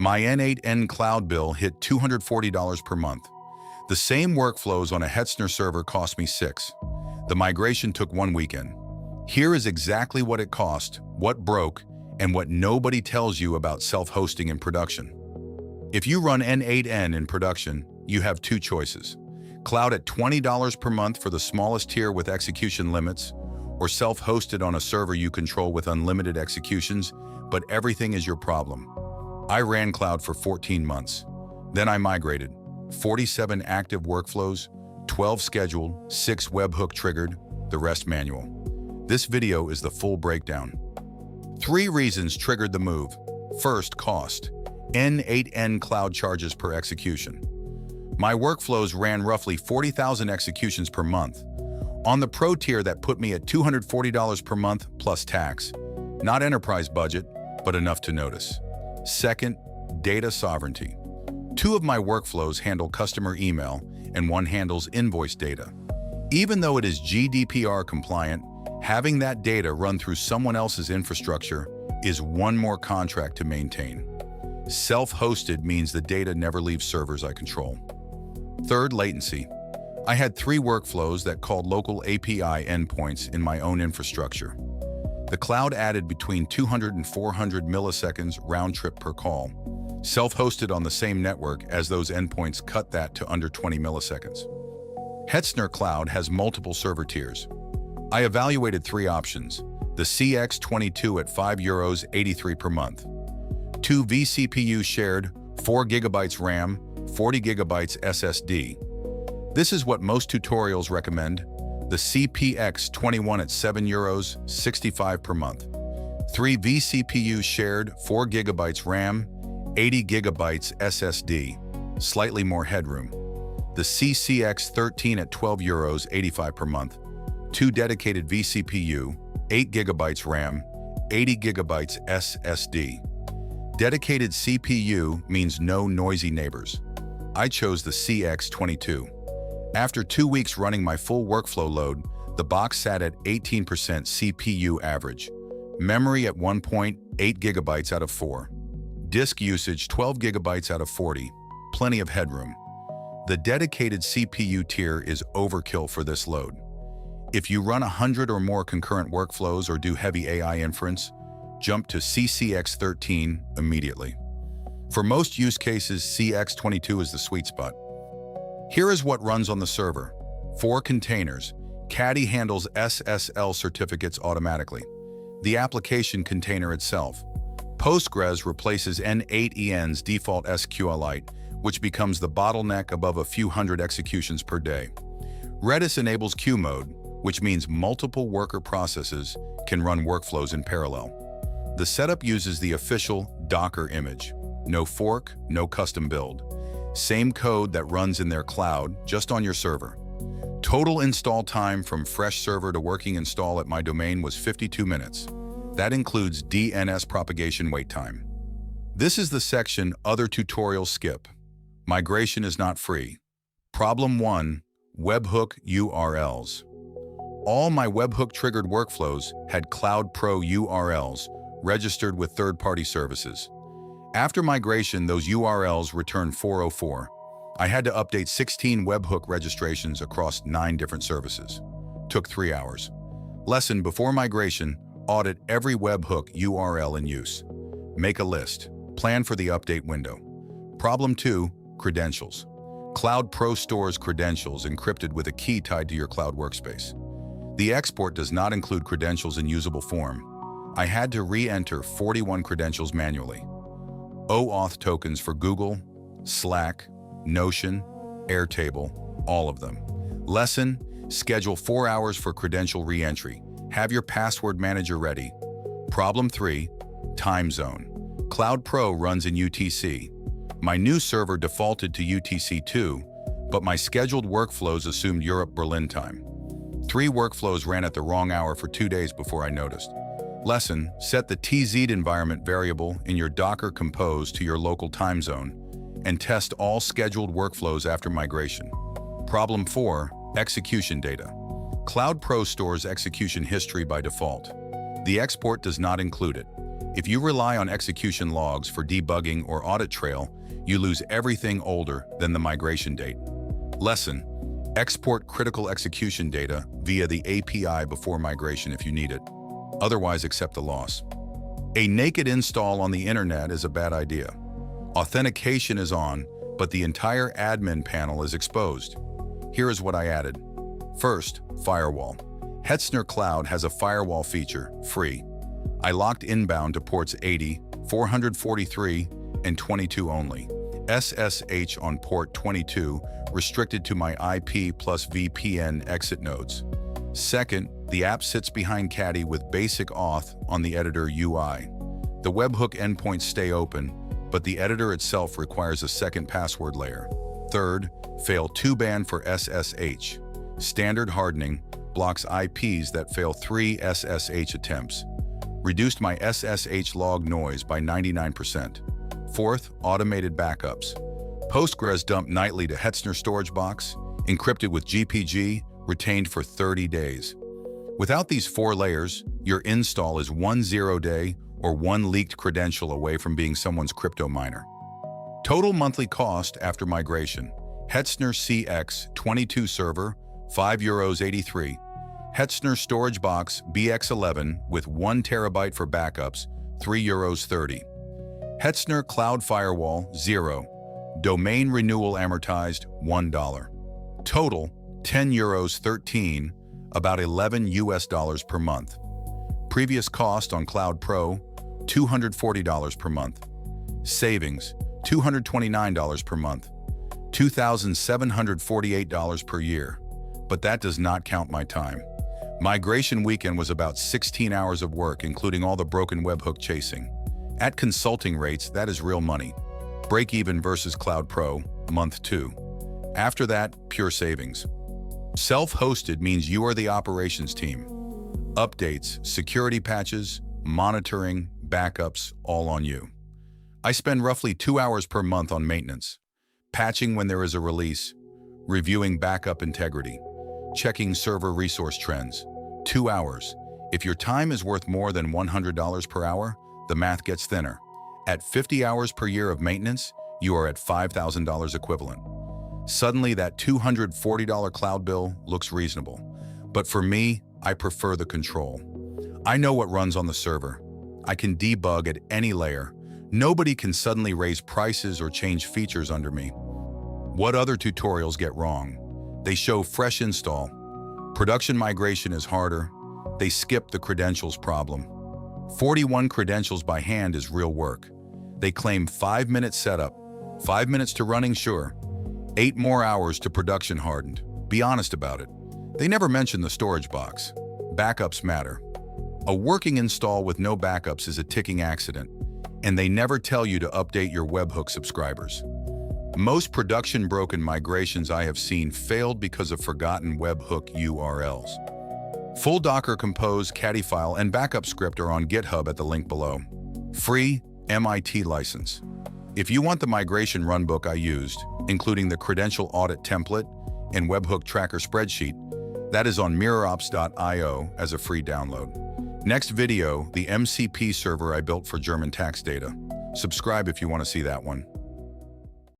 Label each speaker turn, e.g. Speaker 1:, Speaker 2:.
Speaker 1: My n8n cloud bill hit $240 per month. The same workflows on a Hetzner server cost me $6. The migration took 1 weekend. Here is exactly what it cost, what broke, and what nobody tells you about self-hosting in production. If you run n8n in production, you have 2 choices. Cloud at $20 per month for the smallest tier with execution limits, or self-hosted on a server you control with unlimited executions, but everything is your problem. I ran cloud for 14 months. Then I migrated. 47 active workflows, 12 scheduled, 6 webhook triggered, the rest manual. This video is the full breakdown. 3 reasons triggered the move. First, cost. n8n cloud charges per execution. My workflows ran roughly 40,000 executions per month. On the pro tier, that put me at $240 per month plus tax. Not enterprise budget, but enough to notice. Second, data sovereignty. 2 of my workflows handle customer email and 1 handles invoice data. Even though it is GDPR compliant, having that data run through someone else's infrastructure is 1 more contract to maintain. Self-hosted means the data never leaves servers I control. Third, latency. I had 3 workflows that called local API endpoints in my own infrastructure. The cloud added between 200 and 400 milliseconds round trip per call. Self-hosted on the same network as those endpoints cut that to under 20 milliseconds. Hetzner Cloud has multiple server tiers. I evaluated 3 options. The CX22 at €5.83 per month. 2 vCPU shared, 4 GB RAM, 40 GB SSD. This is what most tutorials recommend. The CPX21 at €7.65 per month. 3 vCPU shared, 4 GB RAM, 80 GB SSD, slightly more headroom. The CCX13 at €12.85 per month. 2 dedicated vCPU, 8 GB RAM, 80 GB SSD. Dedicated CPU means no noisy neighbors. I chose the CX22. After 2 weeks running my full workflow load, the box sat at 18% CPU average. Memory at 1.8 GB out of 4. Disk usage 12 GB out of 40. Plenty of headroom. The dedicated CPU tier is overkill for this load. If you run 100 or more concurrent workflows or do heavy AI inference, jump to CCX13 immediately. For most use cases, CX22 is the sweet spot. Here is what runs on the server. 4 containers. Caddy handles SSL certificates automatically. The application container itself. Postgres replaces n8n's default SQLite, which becomes the bottleneck above a few hundred executions per day. Redis enables queue mode, which means multiple worker processes can run workflows in parallel. The setup uses the official Docker image. No fork, no custom build. Same code that runs in their cloud, just on your server. Total install time from fresh server to working install at my domain was 52 minutes. That includes DNS propagation wait time. This is the section other tutorials skip. Migration is not free. Problem 1, webhook URLs. All my webhook triggered workflows had Cloud Pro URLs registered with third-party services. After migration, those URLs returned 404. I had to update 16 webhook registrations across 9 different services. Took 3 hours. Lesson: before migration, audit every webhook URL in use. Make a list. Plan for the update window. Problem 2, credentials. Cloud Pro stores credentials encrypted with a key tied to your cloud workspace. The export does not include credentials in usable form. I had to re-enter 41 credentials manually. OAuth tokens for Google, Slack, Notion, Airtable, all of them. Lesson: schedule 4 hours for credential re-entry. Have your password manager ready. Problem 3, time zone. Cloud Pro runs in UTC. My new server defaulted to UTC2, but my scheduled workflows assumed Europe Berlin time. 3 workflows ran at the wrong hour for 2 days before I noticed. Lesson: set the TZ environment variable in your Docker Compose to your local time zone and test all scheduled workflows after migration. Problem 4, execution data. Cloud Pro stores execution history by default. The export does not include it. If you rely on execution logs for debugging or audit trail, you lose everything older than the migration date. Lesson: export critical execution data via the API before migration if you need it. Otherwise, accept the loss. A naked install on the internet is a bad idea. Authentication is on, but the entire admin panel is exposed. Here is what I added. First, firewall. Hetzner Cloud has a firewall feature, free. I locked inbound to ports 80, 443, and 22 only. SSH on port 22, restricted to my IP plus VPN exit nodes. Second, the app sits behind Caddy with basicauth on the editor UI. The webhook endpoints stay open, but the editor itself requires a second password layer. Third, fail 2 ban for SSH. Standard hardening blocks IPs that fail 3 SSH attempts. Reduced my SSH log noise by 99%. Fourth, automated backups. Postgres dump nightly to Hetzner storage box, encrypted with GPG, retained for 30 days. Without these 4 layers, your install is 1 0-day or 1 leaked credential away from being someone's crypto miner. Total monthly cost after migration: Hetzner CX22 server, €5.83. Hetzner storage box BX11 with 1 terabyte for backups, €3.30. Hetzner cloud firewall, 0. Domain renewal amortized, $1. Total, €10.13, about $11 per month. Previous cost on Cloud Pro, $240 per month. Savings, $229 per month. $2,748 per year. But that does not count my time. Migration weekend was about 16 hours of work, including all the broken webhook chasing. At consulting rates, that is real money. Break even versus Cloud Pro, month 2. After that, pure savings. Self-hosted means you are the operations team. Updates, security patches, monitoring, backups, all on you. I spend roughly 2 hours per month on maintenance, patching when there is a release, reviewing backup integrity, checking server resource trends. 2 hours. If your time is worth more than $100 per hour, the math gets thinner. At 50 hours per year of maintenance, you are at $5,000 equivalent. Suddenly, that $240 cloud bill looks reasonable. But for me, I prefer the control. I know what runs on the server. I can debug at any layer. Nobody can suddenly raise prices or change features under me. What other tutorials get wrong? They show fresh install. Production migration is harder. They skip the credentials problem. 41 credentials by hand is real work. They claim 5-minute setup, 5 minutes to running, sure. 8 more hours to production hardened. Be honest about it. They never mention the storage box. Backups matter. A working install with no backups is a ticking accident, and they never tell you to update your webhook subscribers. Most production broken migrations I have seen failed because of forgotten webhook URLs. Full Docker Compose, Caddy file, and backup script are on GitHub at the link below. Free MIT license. If you want the migration runbook I used, including the credential audit template and webhook tracker spreadsheet, that is on MirrorOps.io as a free download. Next video, the MCP server I built for German tax data. Subscribe if you want to see that one.